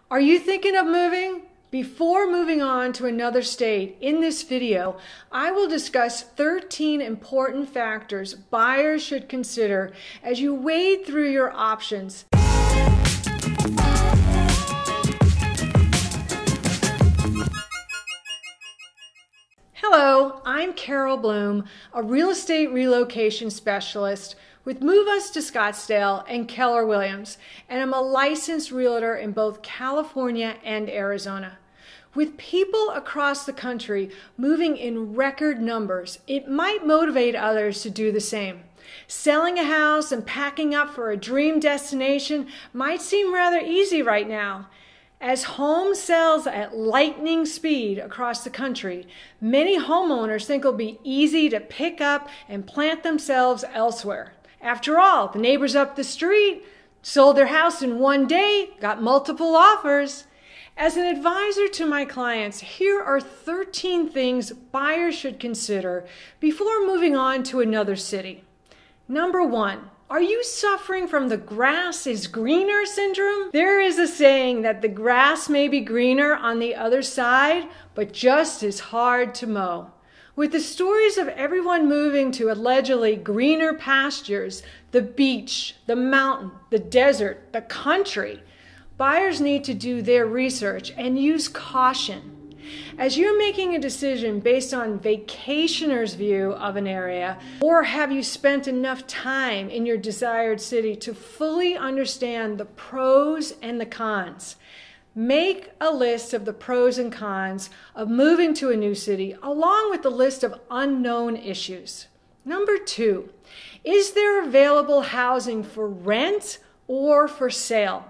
Are you thinking of moving? Before moving on to another state, in this video, I will discuss 13 important factors buyers should consider as you wade through your options. Hello, I'm Carol Bloom, a real estate relocation specialist with Move Us to Scottsdale and Keller Williams, and I'm a licensed realtor in both California and Arizona. With people across the country moving in record numbers, it might motivate others to do the same. Selling a house and packing up for a dream destination might seem rather easy right now. As home sells at lightning speed across the country, many homeowners think it'll be easy to pick up and plant themselves elsewhere. After all, the neighbors up the street sold their house in one day, got multiple offers. As an advisor to my clients, here are 13 things buyers should consider before moving on to another city. Number 1. Are you suffering from the grass is greener syndrome? There is a saying that the grass may be greener on the other side, but just as hard to mow. With the stories of everyone moving to allegedly greener pastures, the beach, the mountain, the desert, the country, buyers need to do their research and use caution. As you're making a decision based on vacationers' view of an area, or have you spent enough time in your desired city to fully understand the pros and the cons? Make a list of the pros and cons of moving to a new city, along with the list of unknown issues. Number 2, is there available housing for rent or for sale?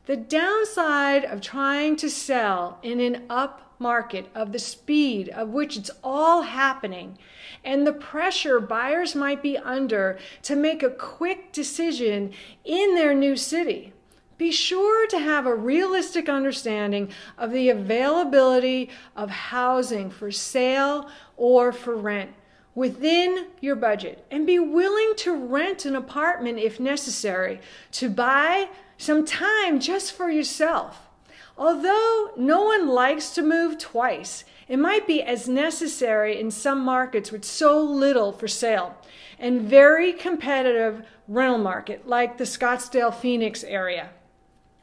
The downside of trying to sell in an up market of the speed of which it's all happening and the pressure buyers might be under to make a quick decision in their new city. Be sure to have a realistic understanding of the availability of housing for sale or for rent within your budget, and be willing to rent an apartment if necessary to buy some time just for yourself. Although no one likes to move twice, it might be as necessary in some markets with so little for sale and very competitive rental market like the Scottsdale Phoenix area.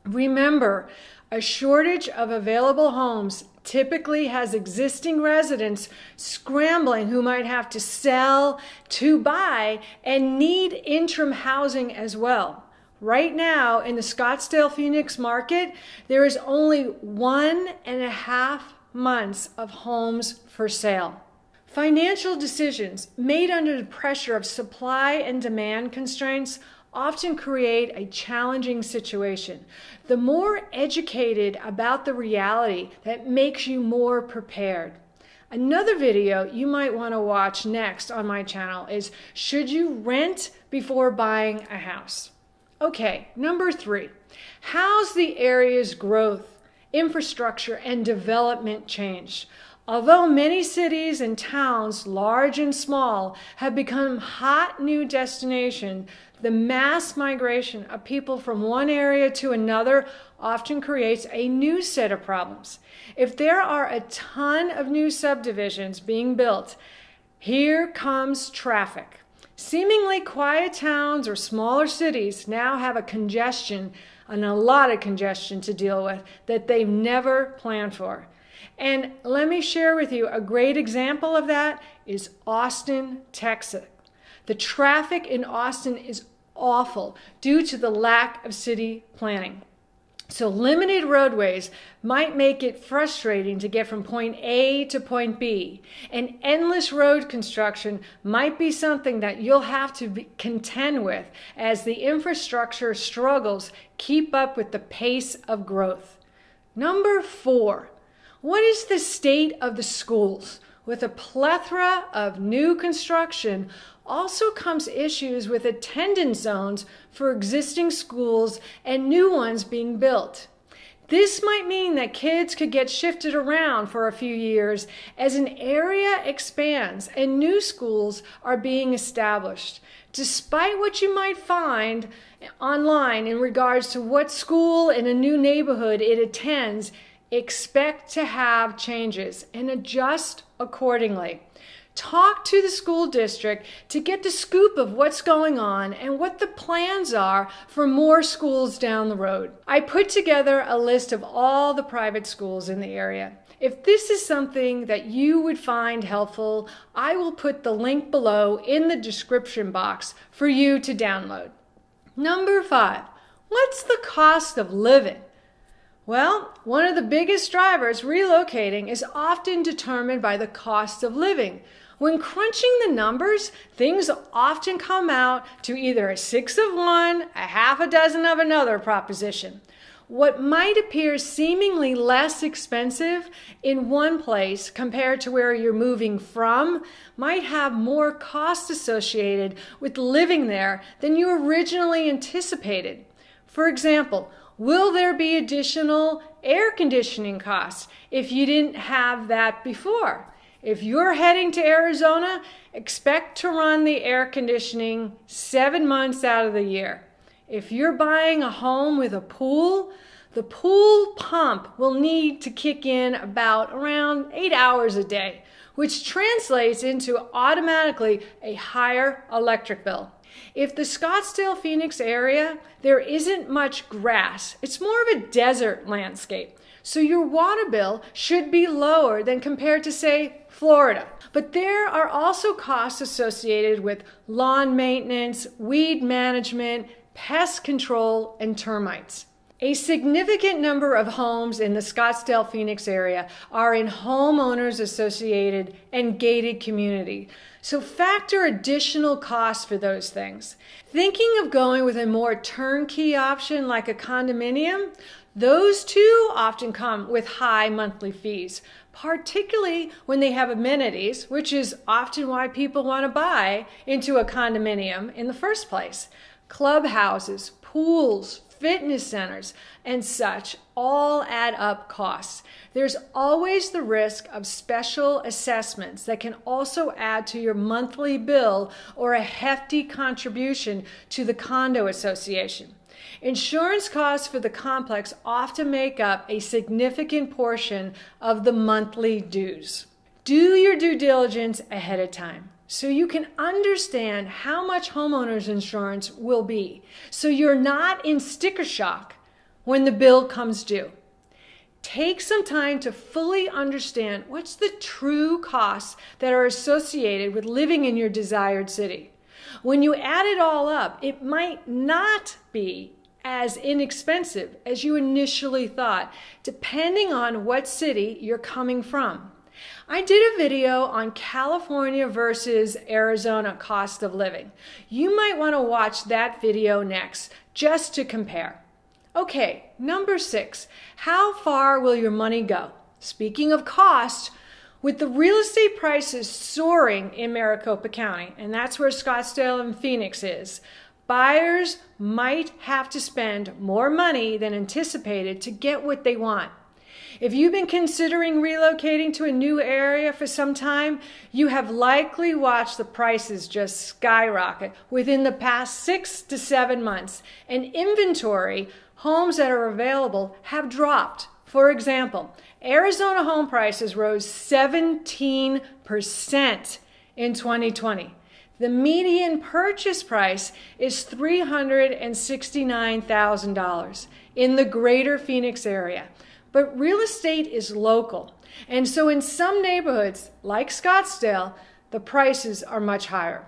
Remember, a shortage of available homes typically has existing residents scrambling who might have to sell to buy and need interim housing as well. Right now in the Scottsdale Phoenix market, there is only 1.5 months of homes for sale. Financial decisions made under the pressure of supply and demand constraints often create a challenging situation. The more educated about the reality, that makes you more prepared. Another video you might want to watch next on my channel is, should you rent before buying a house? Okay, number 3, how's the area's growth, infrastructure, and development changed? Although many cities and towns, large and small, have become hot new destinations, the mass migration of people from one area to another often creates a new set of problems. If there are a ton of new subdivisions being built, here comes traffic. Seemingly quiet towns or smaller cities now have a congestion and a lot of congestion to deal with that they've never planned for. And let me share with you a great example of that is Austin, Texas. The traffic in Austin is awful due to the lack of city planning. So limited roadways might make it frustrating to get from point A to point B. And endless road construction might be something that you'll have to contend with as the infrastructure struggles keep up with the pace of growth. Number 4, what is the state of the schools? With a plethora of new construction also comes issues with attendance zones for existing schools and new ones being built. This might mean that kids could get shifted around for a few years as an area expands and new schools are being established. Despite what you might find online in regards to what school in a new neighborhood it attends, expect to have changes and adjust accordingly. Talk to the school district to get the scoop of what's going on and what the plans are for more schools down the road. I put together a list of all the private schools in the area. If this is something that you would find helpful, I will put the link below in the description box for you to download. Number 5, what's the cost of living? Well, one of the biggest drivers relocating is often determined by the cost of living. When crunching the numbers, things often come out to either a 6 of one, a half a dozen of another proposition. What might appear seemingly less expensive in one place compared to where you're moving from might have more cost associated with living there than you originally anticipated. For example, will there be additional air conditioning costs if you didn't have that before? If you're heading to Arizona, expect to run the air conditioning 7 months out of the year. If you're buying a home with a pool, the pool pump will need to kick in about around 8 hours a day, which translates into automatically a higher electric bill. If the Scottsdale-Phoenix area, there isn't much grass. It's more of a desert landscape. So your water bill should be lower than compared to, say, Florida. But there are also costs associated with lawn maintenance, weed management, pest control, and termites. A significant number of homes in the Scottsdale-Phoenix area are in homeowners associated and gated community. So factor additional costs for those things. Thinking of going with a more turnkey option like a condominium, those too often come with high monthly fees, particularly when they have amenities, which is often why people want to buy into a condominium in the first place. Clubhouses, pools, fitness centers, and such all add up costs. There's always the risk of special assessments that can also add to your monthly bill or a hefty contribution to the condo association. Insurance costs for the complex often make up a significant portion of the monthly dues. Do your due diligence ahead of time so you can understand how much homeowners insurance will be, so you're not in sticker shock when the bill comes due. Take some time to fully understand what's the true costs that are associated with living in your desired city. When you add it all up, it might not be as inexpensive as you initially thought, depending on what city you're coming from. I did a video on California versus Arizona cost of living. You might want to watch that video next, just to compare. Okay, number 6, how far will your money go? Speaking of cost, with the real estate prices soaring in Maricopa County, and that's where Scottsdale and Phoenix is, buyers might have to spend more money than anticipated to get what they want. If you've been considering relocating to a new area for some time, you have likely watched the prices just skyrocket within the past 6 to 7 months, and inventory, homes that are available, have dropped. For example, Arizona home prices rose 17% in 2020. The median purchase price is $369,000 in the greater Phoenix area. But real estate is local, and so in some neighborhoods, like Scottsdale, the prices are much higher.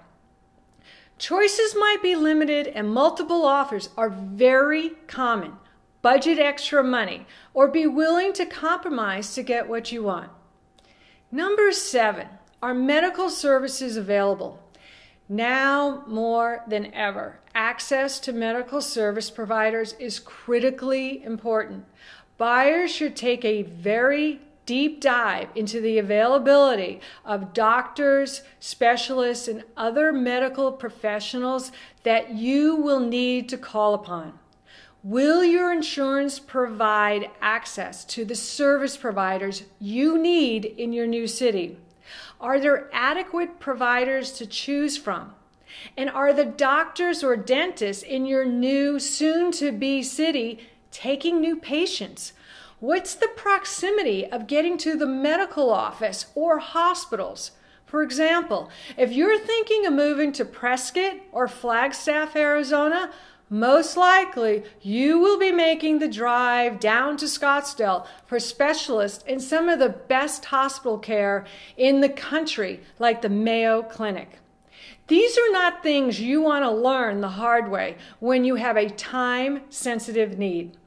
Choices might be limited and multiple offers are very common. Budget extra money or be willing to compromise to get what you want. Number 7, are medical services available? Now more than ever, access to medical service providers is critically important. Buyers should take a very deep dive into the availability of doctors, specialists, and other medical professionals that you will need to call upon. Will your insurance provide access to the service providers you need in your new city? Are there adequate providers to choose from? And are the doctors or dentists in your new soon-to-be city taking new patients? What's the proximity of getting to the medical office or hospitals? For example, if you're thinking of moving to Prescott or Flagstaff, Arizona, most likely you will be making the drive down to Scottsdale for specialists in some of the best hospital care in the country, like the Mayo Clinic. These are not things you want to learn the hard way when you have a time-sensitive need.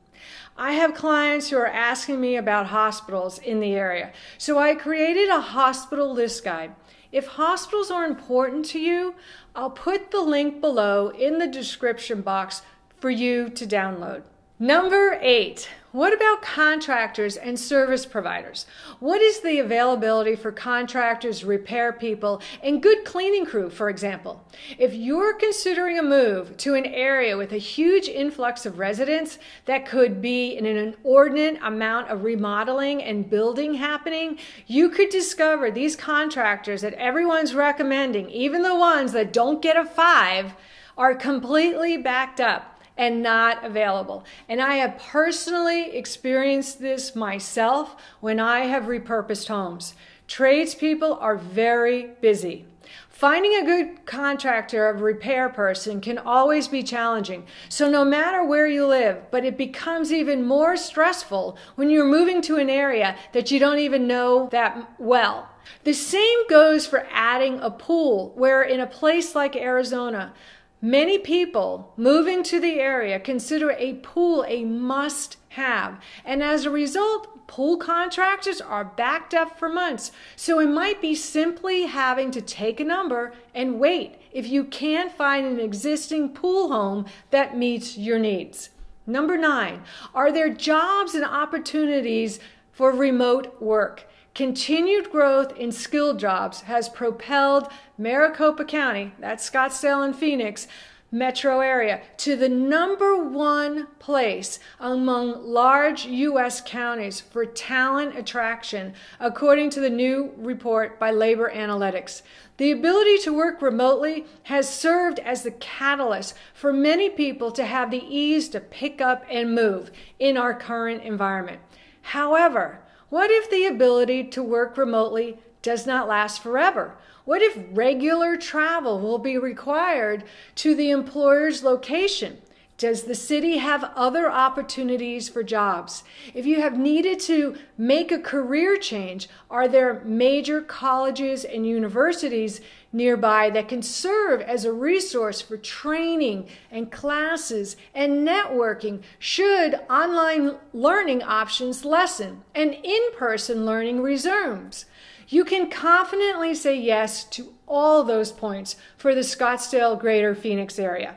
I have clients who are asking me about hospitals in the area, so I created a hospital list guide. If hospitals are important to you, I'll put the link below in the description box for you to download. Number 8, what about contractors and service providers? What is the availability for contractors, repair people, and good cleaning crew, for example? If you're considering a move to an area with a huge influx of residents that could be an inordinate amount of remodeling and building happening, you could discover these contractors that everyone's recommending, even the ones that don't get a 5, are completely backed up and not available. And I have personally experienced this myself when I have repurposed homes. Tradespeople are very busy. Finding a good contractor or repair person can always be challenging. So no matter where you live, but it becomes even more stressful when you're moving to an area that you don't even know that well. The same goes for adding a pool, where in a place like Arizona, many people moving to the area consider a pool a must-have, and as a result, pool contractors are backed up for months. So it might be simply having to take a number and wait if you can't find an existing pool home that meets your needs. Number 9, are there jobs and opportunities for remote work? Continued growth in skilled jobs has propelled Maricopa County, that's Scottsdale and Phoenix, metro area, to the number 1 place among large U.S. counties for talent attraction, according to the new report by Labor Analytics. The ability to work remotely has served as the catalyst for many people to have the ease to pick up and move in our current environment. However, what if the ability to work remotely does not last forever? What if regular travel will be required to the employer's location? Does the city have other opportunities for jobs? If you have needed to make a career change, are there major colleges and universities nearby that can serve as a resource for training and classes and networking should online learning options lessen and in-person learning resumes? You can confidently say yes to all those points for the Scottsdale Greater Phoenix area.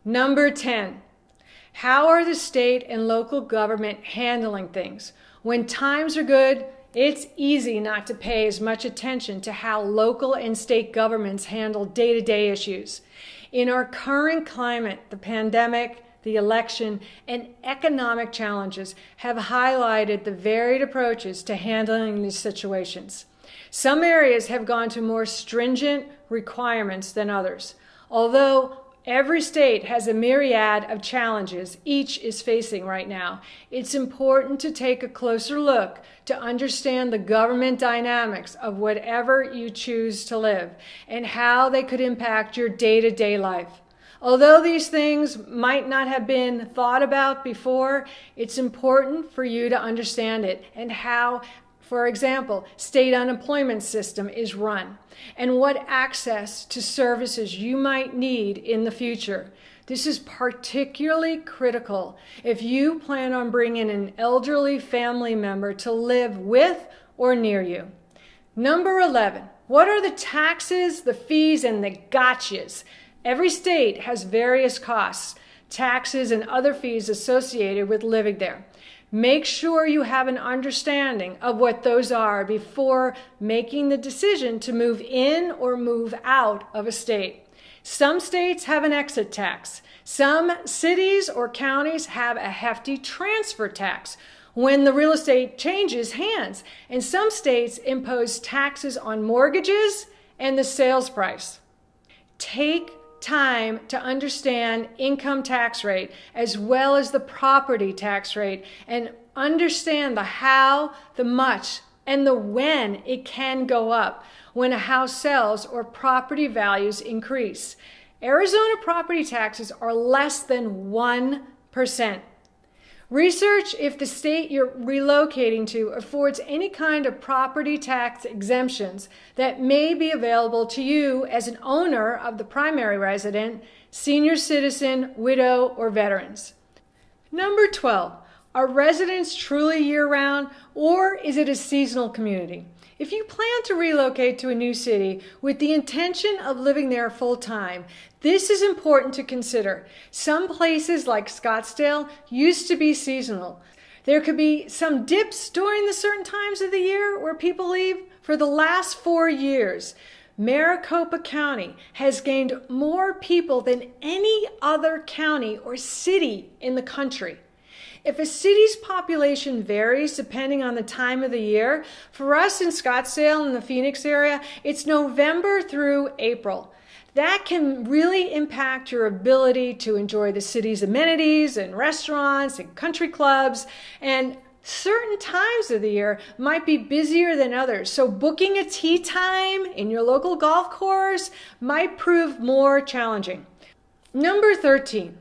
Number 10, how are the state and local government handling things? When times are good, it's easy not to pay as much attention to how local and state governments handle day-to-day issues. In our current climate, the pandemic, the election, and economic challenges have highlighted the varied approaches to handling these situations. Some areas have gone to more stringent requirements than others. Although every state has a myriad of challenges each is facing right now, it's important to take a closer look to understand the government dynamics of whatever you choose to live and how they could impact your day-to-day life. Although these things might not have been thought about before, it's important for you to understand it and how, for example, state unemployment system is run and what access to services you might need in the future. This is particularly critical if you plan on bringing an elderly family member to live with or near you. Number 11, what are the taxes, the fees, and the gotchas? Every state has various costs, taxes, and other fees associated with living there. Make sure you have an understanding of what those are before making the decision to move in or move out of a state. Some states have an exit tax. Some cities or counties have a hefty transfer tax when the real estate changes hands. And some states impose taxes on mortgages and the sales price. Take time to understand income tax rate as well as the property tax rate and understand the how, the much, and the when it can go up when a house sells or property values increase. Arizona property taxes are less than 1%. Research if the state you're relocating to affords any kind of property tax exemptions that may be available to you as an owner of the primary resident, senior citizen, widow, or veterans. Number 12, are residents truly year-round, or is it a seasonal community? If you plan to relocate to a new city with the intention of living there full-time, this is important to consider. Some places like Scottsdale used to be seasonal. There could be some dips during the certain times of the year where people leave. For the last 4 years, Maricopa County has gained more people than any other county or city in the country. If a city's population varies depending on the time of the year, for us in Scottsdale and the Phoenix area, it's November through April. That can really impact your ability to enjoy the city's amenities and restaurants and country clubs, and certain times of the year might be busier than others. So booking a tee time in your local golf course might prove more challenging. Number 13.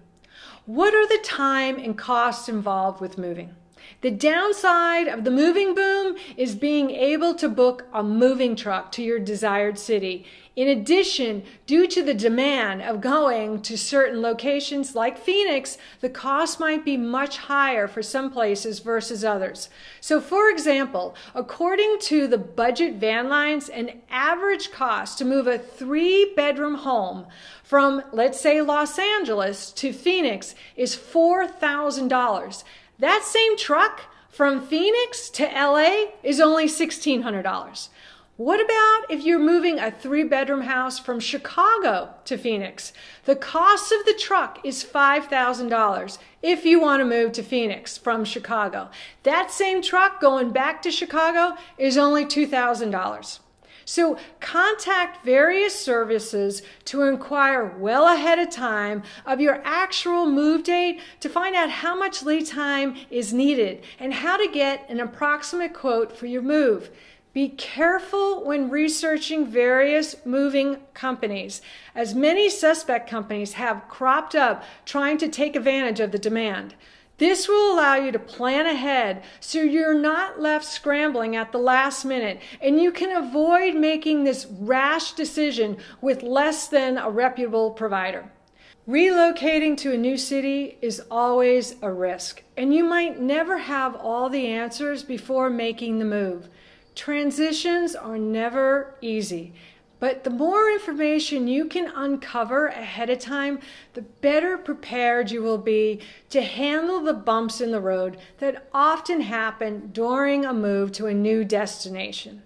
What are the time and costs involved with moving? The downside of the moving boom is being able to book a moving truck to your desired city. In addition, due to the demand of going to certain locations like Phoenix, the cost might be much higher for some places versus others. So for example, according to the Budget Van Lines, an average cost to move a 3-bedroom home from, let's say, Los Angeles to Phoenix is $4,000. That same truck from Phoenix to LA is only $1,600. What about if you're moving a 3-bedroom house from Chicago to Phoenix? The cost of the truck is $5,000 if you want to move to Phoenix from Chicago. That same truck going back to Chicago is only $2,000. So contact various services to inquire well ahead of time of your actual move date to find out how much lead time is needed and how to get an approximate quote for your move. Be careful when researching various moving companies, as many suspect companies have cropped up trying to take advantage of the demand. This will allow you to plan ahead so you're not left scrambling at the last minute, and you can avoid making this rash decision with less than a reputable provider. Relocating to a new city is always a risk, and you might never have all the answers before making the move. Transitions are never easy. But the more information you can uncover ahead of time, the better prepared you will be to handle the bumps in the road that often happen during a move to a new destination.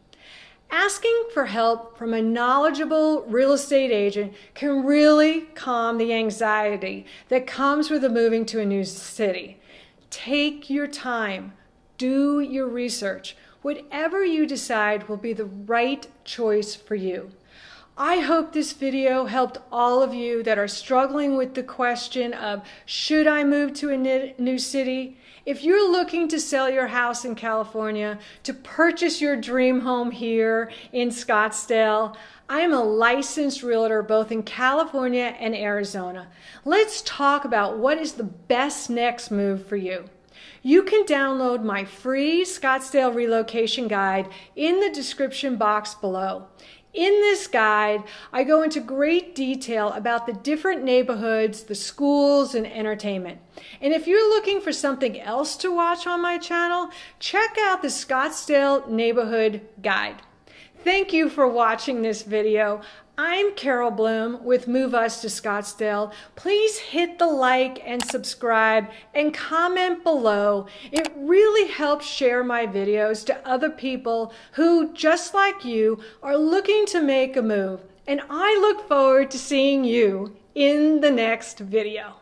Asking for help from a knowledgeable real estate agent can really calm the anxiety that comes with moving to a new city. Take your time. Do your research. Whatever you decide will be the right choice for you. I hope this video helped all of you that are struggling with the question of, should I move to a new city? If you're looking to sell your house in California, to purchase your dream home here in Scottsdale, I am a licensed realtor both in California and Arizona. Let's talk about what is the best next move for you. You can download my free Scottsdale relocation guide in the description box below. In this guide, I go into great detail about the different neighborhoods, the schools, and entertainment. And if you're looking for something else to watch on my channel, check out the Scottsdale Neighborhood Guide. Thank you for watching this video. I'm Carol Bloom with Move Us to Scottsdale. Please hit the like and subscribe and comment below. It really helps share my videos to other people who, just like you, are looking to make a move. And I look forward to seeing you in the next video.